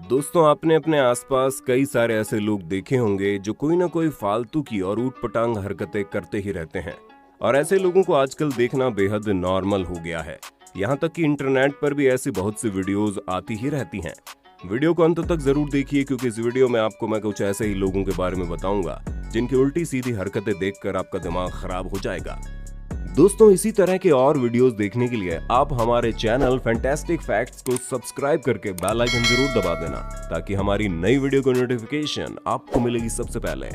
दोस्तों, आपने अपने आसपास कई सारे ऐसे लोग देखे होंगे जो कोई ना कोई फालतू की और ऊटपटांग हरकतें करते ही रहते हैं। और ऐसे लोगों को आजकल देखना बेहद नॉर्मल हो गया है। यहाँ तक कि इंटरनेट पर भी ऐसी बहुत सी वीडियोस आती ही रहती हैं। वीडियो को अंत तक जरूर देखिए, क्योंकि इस वीडियो में आपको मैं कुछ ऐसे ही लोगों के बारे में बताऊंगा जिनकी उल्टी सीधी हरकतें देखकर आपका दिमाग खराब हो जाएगा। दोस्तों, इसी तरह के और वीडियोस देखने के लिए आप हमारे चैनल फैंटास्टिक फैक्ट्स को सब्सक्राइब करके बेल आइकन जरूर दबा देना, ताकि हमारी नई वीडियो की नोटिफिकेशन आपको मिलेगी सबसे पहले।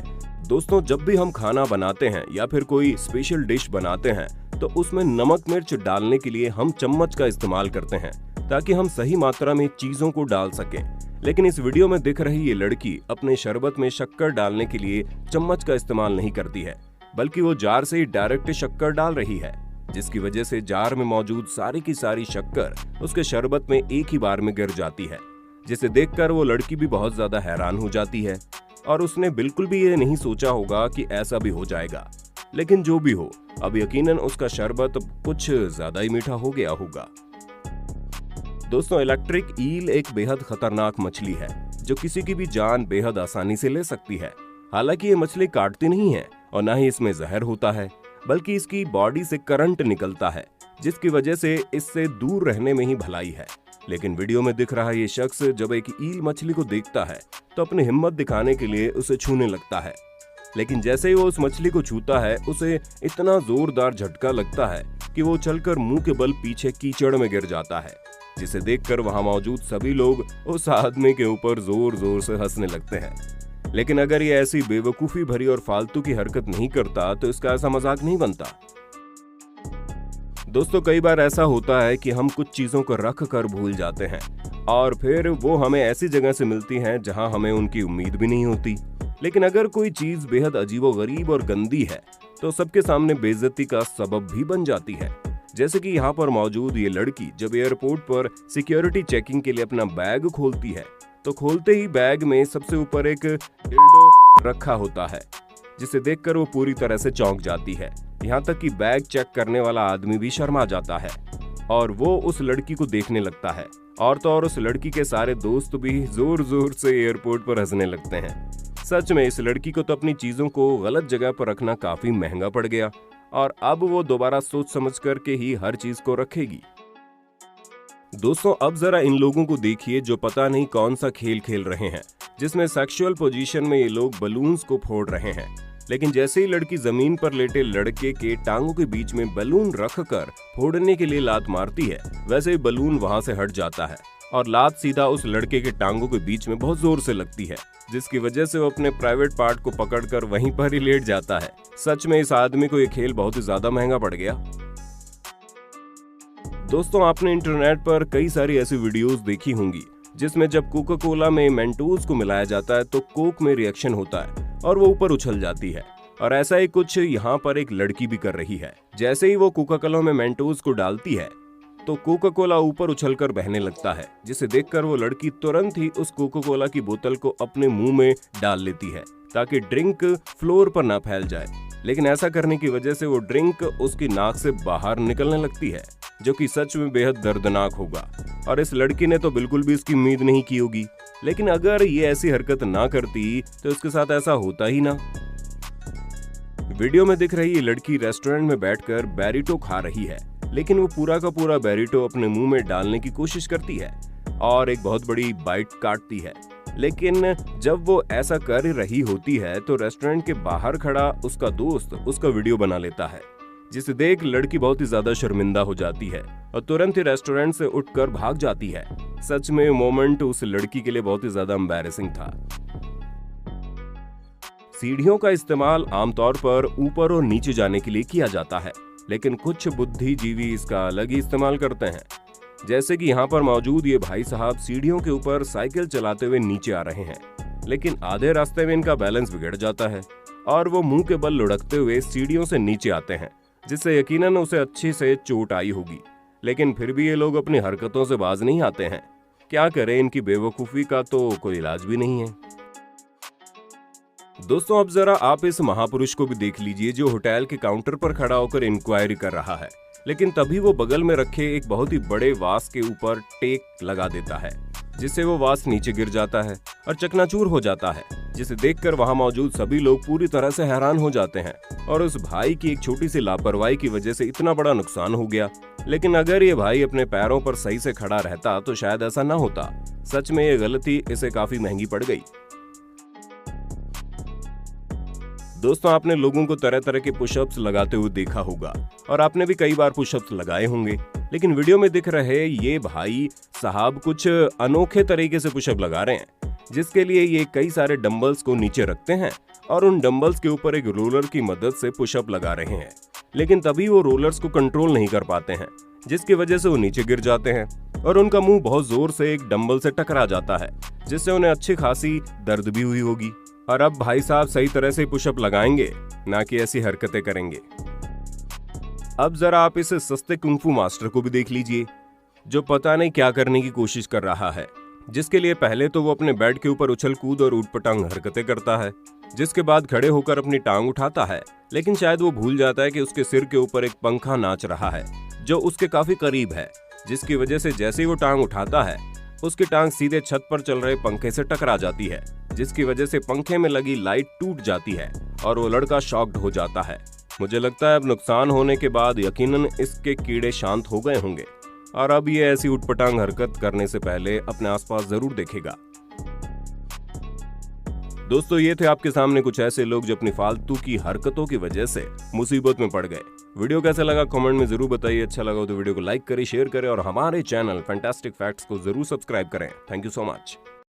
दोस्तों, जब भी हम खाना बनाते हैं या फिर कोई स्पेशल डिश बनाते हैं तो उसमें नमक मिर्च डालने के लिए हम चम्मच का इस्तेमाल करते हैं, ताकि हम सही मात्रा में चीजों को डाल सकें। लेकिन इस वीडियो में दिख रही ये लड़की अपने शरबत में शक्कर डालने के लिए चम्मच का इस्तेमाल नहीं करती है, बल्कि वो जार से ही डायरेक्ट शक्कर डाल रही है, जिसकी वजह से जार में मौजूद सारी की सारी शक्कर उसके शरबत में एक ही बार में गिर जाती है, जिसे देखकर वो लड़की भी बहुत ज्यादा हैरान हो जाती है। और उसने बिल्कुल भी ये नहीं सोचा होगा कि ऐसा भी हो जाएगा। लेकिन जो भी हो, अब यकीनन उसका शरबत कुछ ज्यादा ही मीठा हो गया होगा। दोस्तों, इलेक्ट्रिक ईल एक बेहद खतरनाक मछली है जो किसी की भी जान बेहद आसानी से ले सकती है। हालांकि ये मछली काटती नहीं है और न ही इसमें जहर होता है, बल्कि इसकी बॉडी से करंट निकलता है, जिसकी वजह से इससे दूर रहने में ही भलाई है। लेकिन वीडियो में दिख रहा ये शख्स जब एक ईल मछली को देखता है तो अपनी हिम्मत दिखाने के लिए उसे छूने लगता है। लेकिन जैसे ही वो उस मछली को छूता है, उसे इतना जोरदार झटका लगता है कि वो चलकर मुंह के बल पीछे कीचड़ में गिर जाता है, जिसे देखकर वहां मौजूद सभी लोग उस आदमी के ऊपर जोर जोर से हंसने लगते हैं। लेकिन अगर ये ऐसी बेवकूफी भरी और फालतू की हरकत नहीं करता तो इसका ऐसा मजाक नहीं बनता। दोस्तों, कई बार ऐसा होता है कि हम कुछ चीजों को रख कर भूल जाते हैं और फिर वो हमें ऐसी जगह से मिलती हैं जहां हमें उनकी उम्मीद भी नहीं होती। लेकिन अगर कोई चीज बेहद अजीबोगरीब और गंदी है तो सबके सामने बेइज्जती का सबब भी बन जाती है। जैसे कि यहाँ पर मौजूद ये लड़की जब एयरपोर्ट पर सिक्योरिटी चेकिंग के लिए अपना बैग खोलती है, तो खोलते ही बैग में सबसे ऊपर एक डिल्डो रखा होता है, जिसे देखकर वो पूरी तरह से चौंक जाती है। यहाँ तक कि बैग चेक करने वाला आदमी भी शर्मा जाता है और वो उस लड़की को देखने लगता है। और तो और उस लड़की के सारे दोस्त भी जोर जोर से एयरपोर्ट पर हंसने लगते हैं। सच में इस लड़की को तो अपनी चीजों को गलत जगह पर रखना काफी महंगा पड़ गया, और अब वो दोबारा सोच समझ करके ही हर चीज को रखेगी। दोस्तों, अब जरा इन लोगों को देखिए जो पता नहीं कौन सा खेल खेल रहे हैं, जिसमें सेक्सुअल पोजीशन में ये लोग बलून्स को फोड़ रहे हैं। लेकिन जैसे ही लड़की जमीन पर लेटे लड़के के टांगों के बीच में बलून रखकर फोड़ने के लिए लात मारती है, वैसे ही बलून वहां से हट जाता है और लात सीधा उस लड़के के टांगों के बीच में बहुत जोर से लगती है, जिसकी वजह से वो अपने प्राइवेट पार्ट को पकड़कर वहीं पर ही लेट जाता है। सच में इस आदमी को ये खेल बहुत ही ज्यादा महंगा पड़ गया। दोस्तों, आपने इंटरनेट पर कई सारी ऐसी वीडियोस देखी होंगी जिसमें जब कोका कोला में मेंटोस को मिलाया जाता है तो कोक में रिएक्शन होता है और वो ऊपर उछल जाती है। और ऐसा ही कुछ यहाँ पर एक लड़की भी कर रही है। जैसे ही वो कोका कोला में मेंटोस को डालती है तो कोका कोला ऊपर उछलकर बहने लगता है, जिसे देखकर वो लड़की तुरंत ही उस कोका कोला की बोतल को अपने मुंह में डाल लेती है, ताकि ड्रिंक फ्लोर पर ना फैल जाए। लेकिन ऐसा करने की वजह से वो ड्रिंक उसकी नाक से बाहर निकलने लगती है, जो कि सच में बेहद दर्दनाक होगा। और इस लड़की ने तो बिल्कुल भी इसकी उम्मीद नहीं की होगी। लेकिन अगर ये ऐसी हरकत ना करती तो इसके साथ ऐसा होता ही ना। वीडियो में दिख रही ये लड़की रेस्टोरेंट में बैठकर बैरिटो खा रही है, लेकिन वो पूरा का पूरा बैरिटो अपने मुंह में डालने की कोशिश करती है और एक बहुत बड़ी बाइट काटती है। लेकिन जब वो ऐसा कर रही होती है तो रेस्टोरेंट के बाहर खड़ा उसका दोस्त उसका वीडियो बना लेता है, जिसे देख लड़की बहुत ही ज्यादा शर्मिंदा हो जाती है और तुरंत ही रेस्टोरेंट से उठकर भाग जाती है। सच में मोमेंट उस लड़की के लिए बहुत ही ज्यादा एम्बैरेसिंग था। सीढ़ियों का इस्तेमाल आमतौर पर ऊपर और नीचे जाने के लिए किया जाता है, लेकिन कुछ बुद्धिजीवी इसका अलग ही इस्तेमाल करते हैं। जैसे कि यहाँ पर मौजूद ये भाई साहब सीढ़ियों के ऊपर साइकिल चलाते हुए नीचे आ रहे हैं, लेकिन आधे रास्ते में इनका बैलेंस बिगड़ जाता है और वो मुंह के बल लुढ़कते हुए सीढ़ियों से नीचे आते हैं, जिससे यकीनन उसे अच्छी से चोट आई होगी। लेकिन फिर भी ये लोग अपनी हरकतों से बाज नहीं आते हैं। क्या करें, इनकी बेवकूफी का तो कोई इलाज भी नहीं है। दोस्तों, अब जरा आप इस महापुरुष को भी देख लीजिए जो होटल के काउंटर पर खड़ा होकर इंक्वायरी कर रहा है, लेकिन तभी वो बगल में रखे एक बहुत ही बड़े वास के ऊपर टेक लगा देता है, जिससे वो वास नीचे गिर जाता है और चकनाचूर हो जाता है, जिसे देखकर वहां मौजूद सभी लोग पूरी तरह से हैरान हो जाते हैं और उस भाई की एक छोटी सी लापरवाही की वजह से इतना बड़ा नुकसान हो गया। लेकिन अगर ये भाई अपने पैरों पर सही से खड़ा रहता तो शायद ऐसा ना होता। सच में ये गलती इसे काफी महंगी पड़ गई। दोस्तों, आपने लोगों को तरह तरह के पुशअप्स लगाते हुए देखा होगा और आपने भी कई बार पुशअप्स लगाए होंगे, लेकिन वीडियो में दिख रहे ये भाई साहब कुछ अनोखे तरीके से पुशअप लगा रहे हैं, जिसके लिए ये कई सारे डंबल्स को नीचे रखते हैं और उन डंबल्स के ऊपर एक रोलर की मदद से पुशअप लगा रहे हैं। लेकिन तभी वो रोलर्स को कंट्रोल नहीं कर पाते हैं, जिसकी वजह से वो नीचे गिर जाते हैं और उनका मुंह बहुत जोर से एक डंबल से टकरा जाता है, जिससे उन्हें अच्छी खासी दर्द भी हुई होगी। और अब भाई साहब सही तरह से पुशअप लगाएंगे, ना कि ऐसी हरकतें करेंगे। अब जरा आप इस सस्ते कुंफू मास्टर को भी देख लीजिए, जो पता नहीं क्या करने की कोशिश कर रहा है, जिसके लिए पहले तो वो अपने बेड के ऊपर उछल कूद और ऊटपटांग हरकतें करता है, जिसके बाद खड़े होकर अपनी टांग उठाता है, लेकिन शायद वो भूल जाता है कि उसके सिर के ऊपर एक पंखा नाच रहा है जो उसके काफी करीब है, जिसकी वजह से जैसे ही वो टांग उठाता है उसकी टांग सीधे छत पर चल रहे पंखे से टकरा जाती है, जिसकी वजह से पंखे में लगी लाइट टूट जाती है और वो लड़का शॉक्ड हो जाता है। मुझे लगता है अब नुकसान होने के बाद यकीनन इसके कीड़े शांत हो गए होंगे और अब ये ऐसी उटपटांग हरकत करने से पहले अपने आसपास जरूर देखेगा। दोस्तों, ये थे आपके सामने कुछ ऐसे लोग जो अपनी फालतू की हरकतों की वजह से मुसीबत में पड़ गए। वीडियो कैसा लगा कमेंट में जरूर बताइए। अच्छा लगा तो वीडियो को लाइक करें, शेयर करें और हमारे चैनल फैंटास्टिक फैक्ट्स को जरूर सब्सक्राइब करें। Thank you so much.